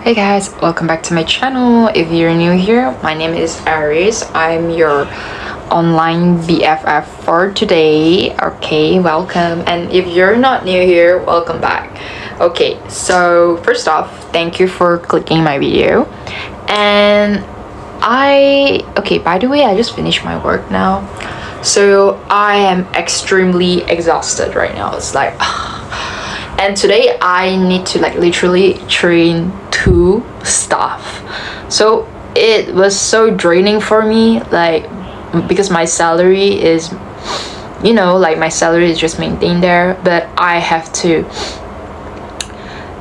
Hey guys, welcome back to my channel. If you're new here, my name is Aries. I'm your online BFF for today. Okay, welcome. And if you're not new here, welcome back. Okay, so first off, thank you for clicking my video. And by the way, I just finished my work now. So I am extremely exhausted right now. It's like and today I need to literally train two staff, so it was so draining for me, because my salary is my salary is just maintained there, but I have to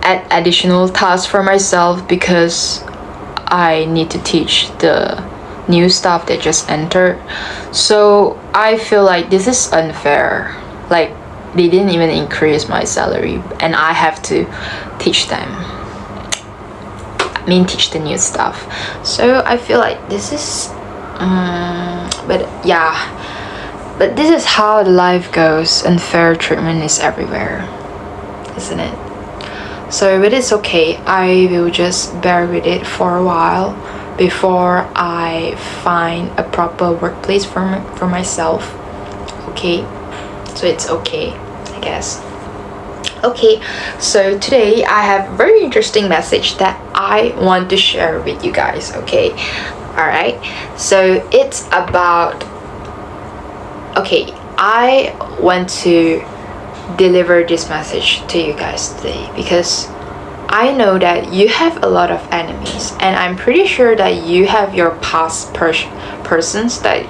add additional tasks for myself because I need to teach the new staff that just entered. So I feel like this is unfair. They didn't even increase my salary and I have to teach the new stuff. So I feel like this is but this is how life goes. Unfair treatment is everywhere, isn't it? So but it's okay, I will just bear with it for a while before I find a proper workplace for myself. Okay, so it's okay, I guess. Okay, so today I have a very interesting message that I want to share with you guys. Okay, all right, so it's about, I want to deliver this message to you guys today because I know that you have a lot of enemies, and I'm pretty sure that you have your past persons that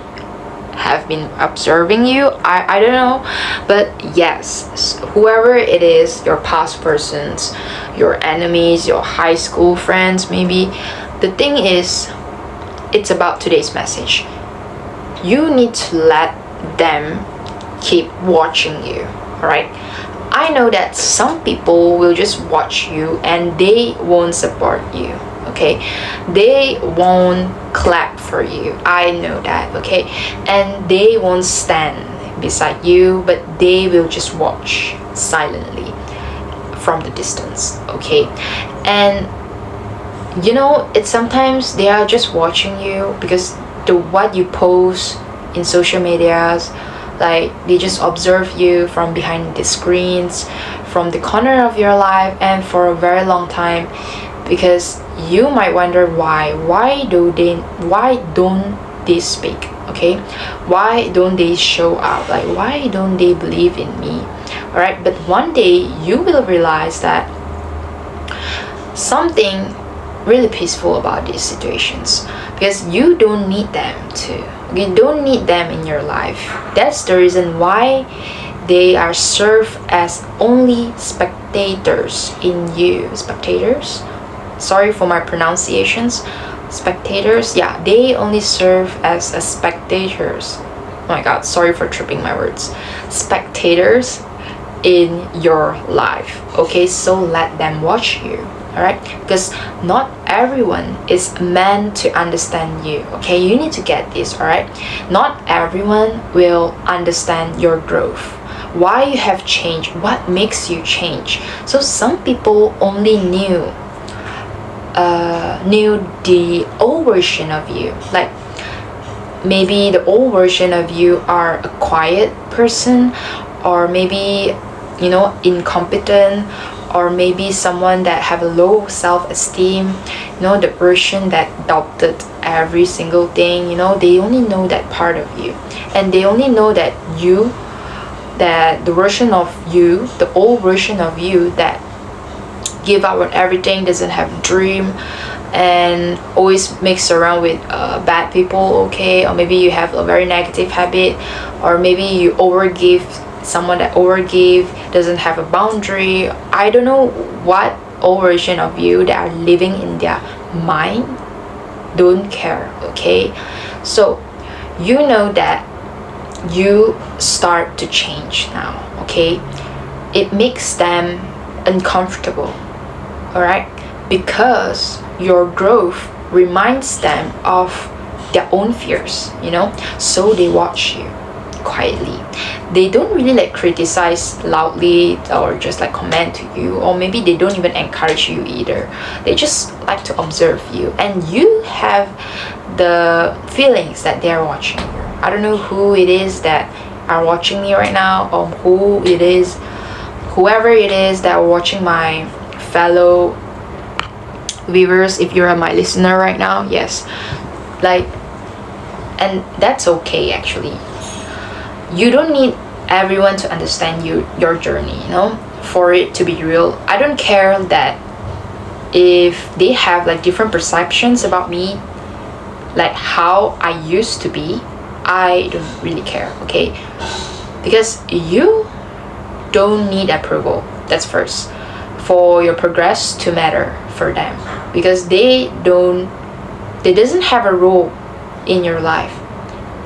have been observing you. I don't know, but yes, whoever it is, your past persons, your enemies, your high school friends maybe. The thing is, it's about today's message. You need to let them keep watching you. All right, I know that some people will just watch you and they won't support you. Okay, they won't clap for you, I know that. Okay, and they won't stand beside you, but they will just watch silently from the distance. Okay, and it's sometimes they are just watching you because what you post in social medias, they just observe you from behind the screens, from the corner of your life, and for a very long time. Because you might wonder why don't they speak? Okay, why don't they show up? Why don't they believe in me? All right, but one day you will realize that something really peaceful about these situations, because you don't need them in your life. That's the reason why they are served as only spectators in you. Spectators, sorry for my pronunciations. Spectators, yeah, they only serve as spectators. Oh my god, sorry for tripping my words. Spectators in your life. Okay, so let them watch you. All right, because not everyone is meant to understand you. Okay, you need to get this. All right, not everyone will understand your growth, why you have changed, what makes you change. So some people only knew the old version of you. Maybe the old version of you are a quiet person, or maybe incompetent, or maybe someone that have a low self-esteem, the version that doubted every single thing. They only know that part of you, and they only know that the version of you, the old version of you that give up on everything, doesn't have a dream, and always mix around with bad people. Okay, or maybe you have a very negative habit, or maybe you overgive, someone that overgive, doesn't have a boundary. I don't know what old version of you that are living in their mind. Don't care. Okay, so that you start to change now. Okay, it makes them uncomfortable. All right, because your growth reminds them of their own fears, so they watch you quietly. They don't really like criticize loudly or just like comment to you, or maybe they don't even encourage you either. They just like to observe you, and you have the feelings that they're watching you. I don't know who it is that are watching me right now, or whoever it is that are watching my fellow viewers. If you're my listener right now, yes, like, and that's okay actually. You don't need everyone to understand your journey, for it to be real. I don't care that if they have like different perceptions about me, like how I used to be. I don't really care, okay? Because you don't need approval. That's first, for your progress to matter for them, because they doesn't have a role in your life,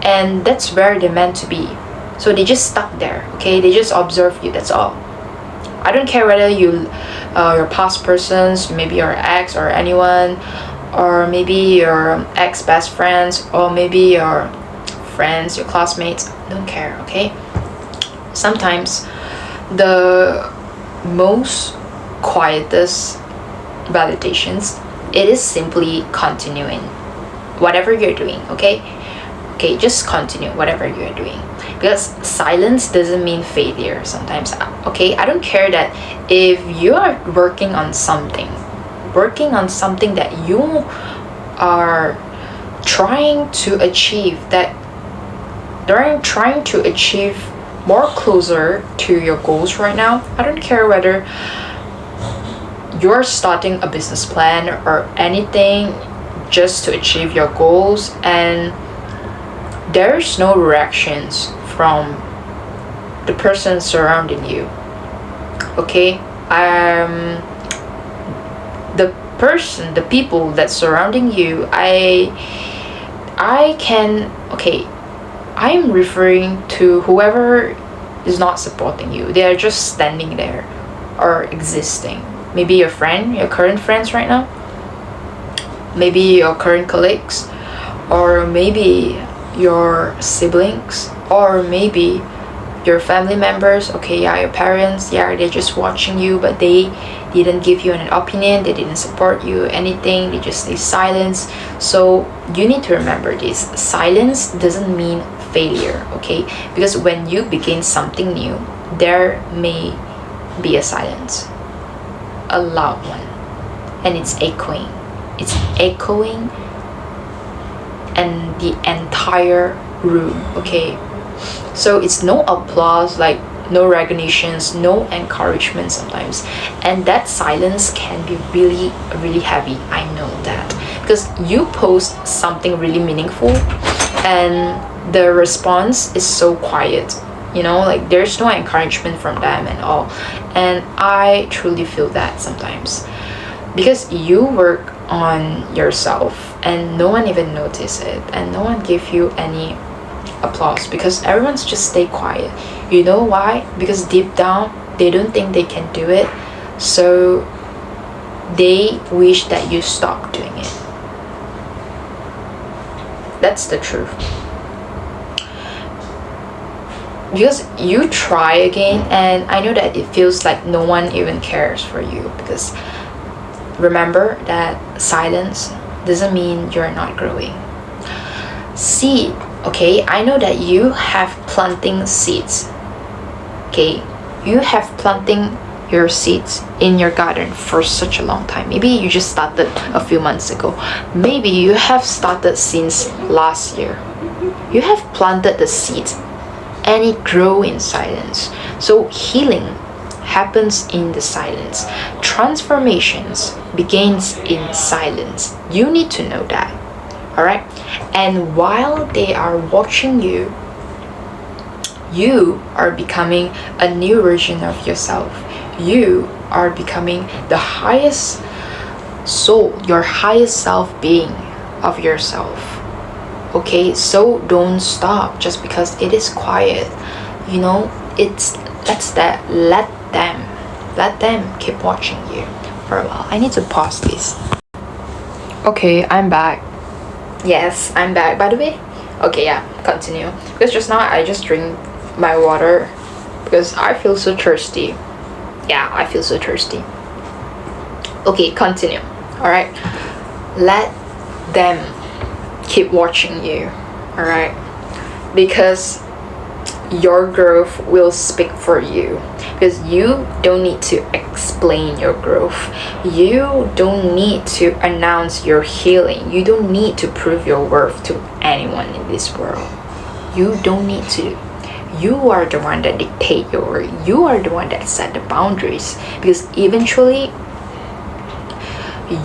and that's where they're meant to be. So they just stuck there, okay? They just observe you, that's all. I don't care whether your past persons, maybe your ex or anyone, or maybe your ex best friends, or maybe your friends, your classmates, don't care, okay? Sometimes the most quietest validations, it is simply continuing whatever you're doing, okay? Okay, just continue whatever you're doing, because silence doesn't mean failure sometimes, okay? I don't care that if you are working on something that you are trying to achieve, that they're trying to achieve more closer to your goals right now. I don't care whether you're starting a business plan or anything just to achieve your goals, and there's no reactions from the person surrounding you, okay? The people that's surrounding you, I'm referring to whoever is not supporting you. They are just standing there or existing. Maybe your current friends right now, maybe your current colleagues, or maybe your siblings, or maybe your family members. Okay, yeah, your parents, yeah, they're just watching you, but they didn't give you an opinion, they didn't support you, anything, they just stay silent. So you need to remember this: silence doesn't mean failure, okay? Because when you begin something new, there may be a silence, a loud one, and it's echoing and the entire room, okay? So it's no applause, like no recognitions, no encouragement sometimes, and that silence can be really, really heavy. I know that, because you post something really meaningful and the response is so quiet, like there's no encouragement from them and all. And I truly feel that sometimes, because you work on yourself and no one even notice it, and no one give you any applause, because everyone's just stay quiet. You know why? Because deep down they don't think they can do it, so they wish that you stop doing it. That's the truth. Because you try again, and I know that it feels like no one even cares for you, because remember that silence doesn't mean you're not growing. Seed, okay? I know that you have planting seeds, okay? You have planting your seeds in your garden for such a long time. Maybe you just started a few months ago. Maybe you have started since last year. You have planted the seeds and it grows in silence. So healing happens in the silence. Transformations begins in silence. You need to know that. Alright? And while they are watching you, you are becoming a new version of yourself. You are becoming the highest soul, your highest self-being of yourself. Okay, so don't stop just because it is quiet. Let them keep watching you for a while. I need to pause this. Okay, I'm back. Yes, I'm back. By the way, okay, yeah, continue. Because just now I just drink my water because I feel so thirsty. Yeah, I feel so thirsty. Okay, continue. Alright, let them keep watching you. Alright, because your growth will speak for you, because you don't need to explain your growth, you don't need to announce your healing, you don't need to prove your worth to anyone in this world. You don't need to. You are the one that dictate your word. You are the one that set the boundaries, because eventually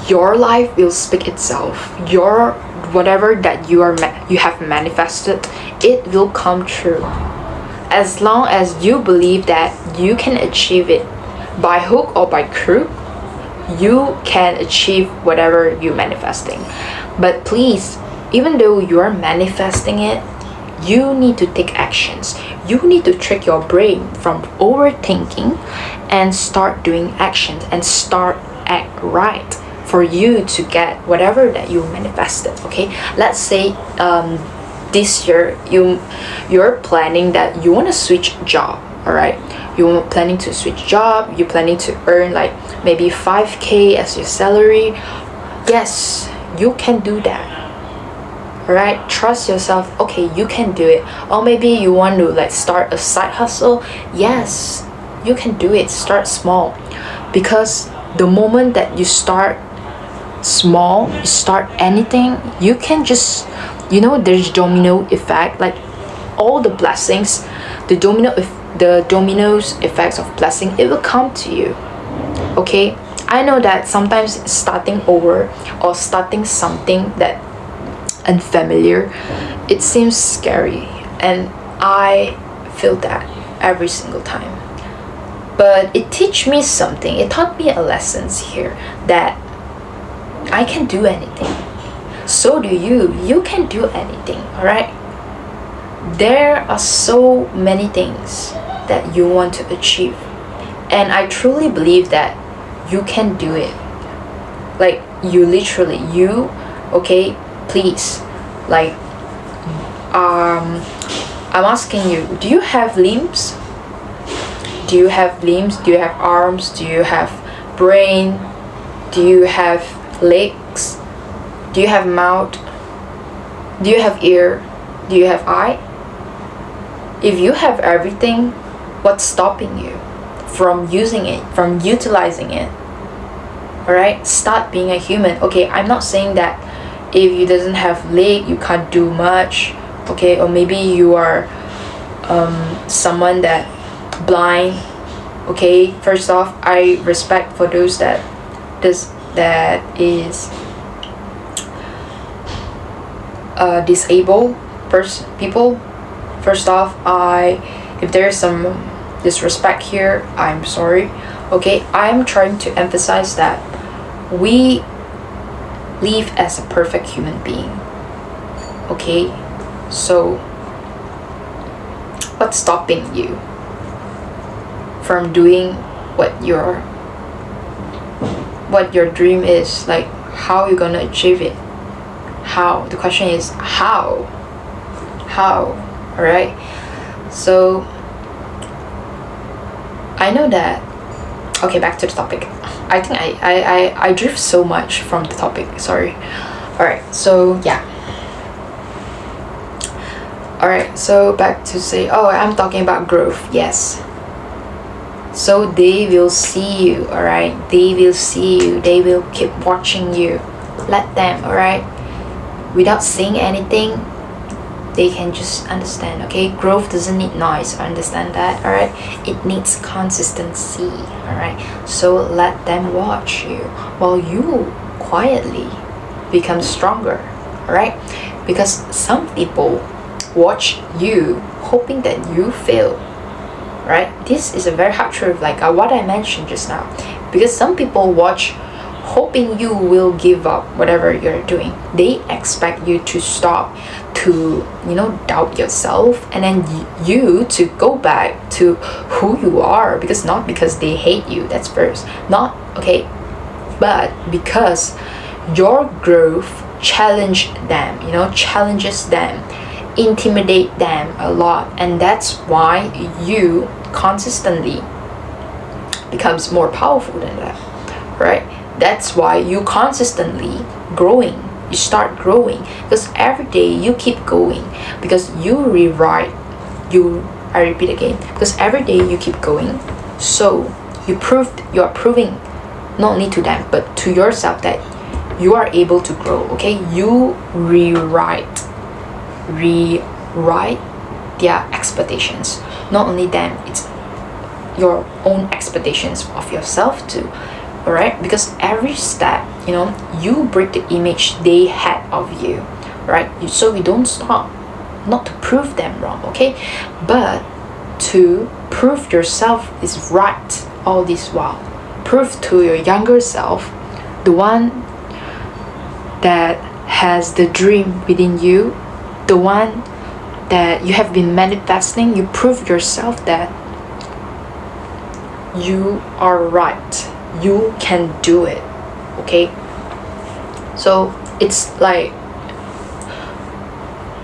your life will speak itself. Your whatever that you have manifested, it will come true. As long as you believe that you can achieve it by hook or by crook, you can achieve whatever you're manifesting. But please, even though you are manifesting it, you need to take actions. You need to trick your brain from overthinking and start doing actions and start act right for you to get whatever that you manifested. Okay, let's say this year you're planning that you want to switch job. All right, you're planning to switch job, you're planning to earn like maybe 5k as your salary. Yes, you can do that. All right, trust yourself. Okay, you can do it. Or maybe you want to like start a side hustle. Yes, you can do it. Start small, because the moment that you start small, you start anything, you can just, there's domino effect. Like all the blessings, the dominoes effects of blessing, it will come to you. Okay, I know that sometimes starting over or starting something that unfamiliar, it seems scary, and I feel that every single time. But it teach me something. It taught me a lessons here that I can do anything. So do you. You can do anything. All right. There are so many things that you want to achieve, and I truly believe that you can do it. Like you. Okay, please. Like, I'm asking you. Do you have limbs? Do you have limbs? Do you have arms? Do you have brain? Do you have legs? Do you have mouth? Do you have ear? Do you have eye? If you have everything, what's stopping you from using it, from utilizing it? Alright, start being a human. Okay, I'm not saying that if you doesn't have leg, you can't do much. Okay, or maybe you are someone that blind. Okay, first off, I respect for those that is disabled people. First off, if there's some disrespect here, I'm sorry. Okay, I'm trying to emphasize that we live as a perfect human being. Okay, so what's stopping you from doing what your dream is? Like, how you gonna achieve it? How? The question is how. All right. So I know that. Okay, back to the topic. I think I drift so much from the topic. Sorry. All right. So yeah. All right. So back to say. Oh, I'm talking about growth. Yes. So they will see you. All right. They will see you. They will keep watching you. Let them. All right. Without saying anything, they can just understand. Okay, growth doesn't need noise. Understand that? All right, it needs consistency. All right, so let them watch you while you quietly become stronger. All right, because some people watch you hoping that you fail. Right, this is a very hard truth, like what I mentioned just now, because some people watch hoping you will give up whatever you're doing. They expect you to stop, to doubt yourself, and then you to go back to who you are, because not because they hate you, that's first, not okay, but because your growth challenges them, intimidate them a lot, and that's why you consistently becomes more powerful than that, right? That's why you consistently growing. You start growing because every day you keep going, because you rewrite you I repeat again, because every day you keep going, so you are proving not only to them but to yourself that you are able to grow. Okay, you rewrite their expectations, not only them, it's your own expectations of yourself too. All right, because every step, you break the image they had of you, right? So we don't stop, not to prove them wrong, okay, but to prove yourself is right all this while. Prove to your younger self, the one that has the dream within you, the one that you have been manifesting. You prove yourself that you are right, you can do it. Okay, so it's like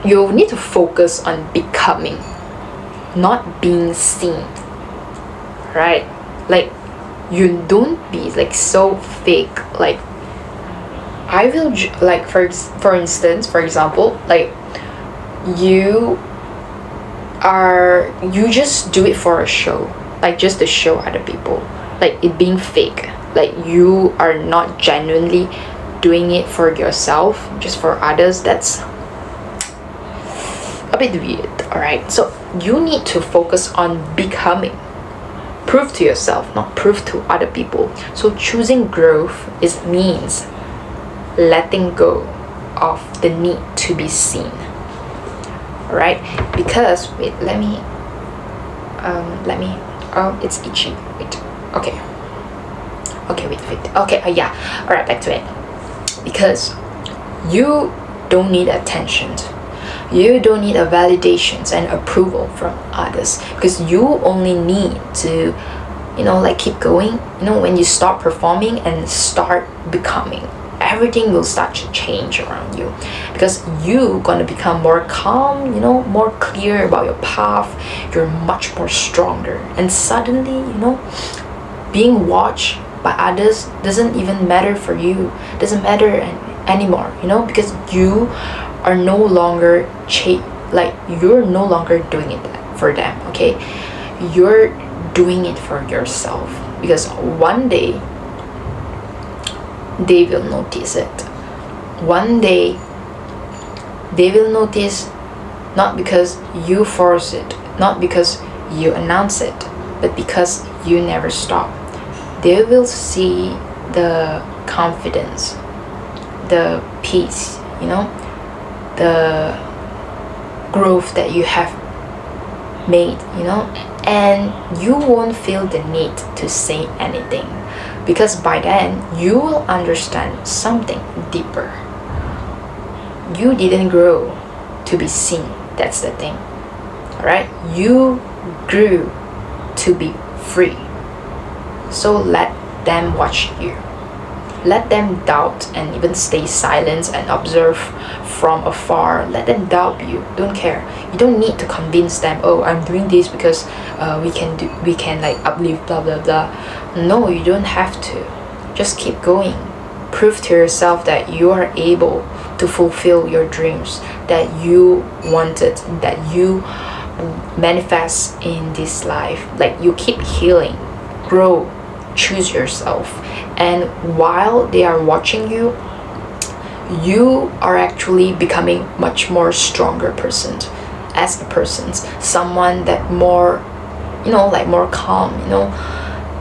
you need to focus on becoming, not being seen, right? Like, you don't be like so fake. Like, I will like for example, like you just do it for a show, like just to show other people, like it being fake, like you are not genuinely doing it for yourself, just for others. That's a bit weird. All right, so you need to focus on becoming. Prove to yourself, not prove to other people. So choosing growth means letting go of the need to be seen. All right, because wait, let me oh, it's itchy. Wait, okay, wait, okay, yeah, all right, back to it. Because you don't need attention, you don't need a validations and approval from others, because you only need to like keep going. When you stop performing and start becoming, everything will start to change around you, because you gonna become more calm, more clear about your path. You're much more stronger, and suddenly being watched by others doesn't even matter for you, doesn't matter anymore, because you are no longer you're no longer doing it for them. Okay, you're doing it for yourself, because one day they will notice it. One day they will notice, not because you force it, not because you announce it, but because you never stop. They will see the confidence, the peace, the growth that you have made, and you won't feel the need to say anything, because by then you will understand something deeper. You didn't grow to be seen, that's the thing. All right, you grew to be free. So let them watch you, let them doubt and even stay silent and observe from afar. Let them doubt you, don't care. You don't need to convince them, oh, I'm doing this because we can like uplift blah blah blah. No, you don't have to. Just keep going. Prove to yourself that you are able to fulfill your dreams, that you wanted, that you manifest in this life. Like, you keep healing, grow, choose yourself. And while they are watching you, you are actually becoming much more stronger person as a person, someone that more like more calm,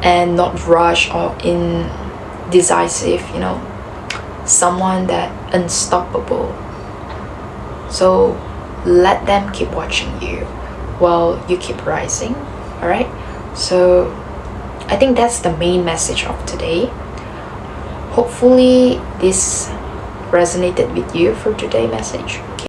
and not rush or indecisive, someone that unstoppable. So let them keep watching you while you keep rising. All right, so I think that's the main message of today. Hopefully this resonated with you for today's message.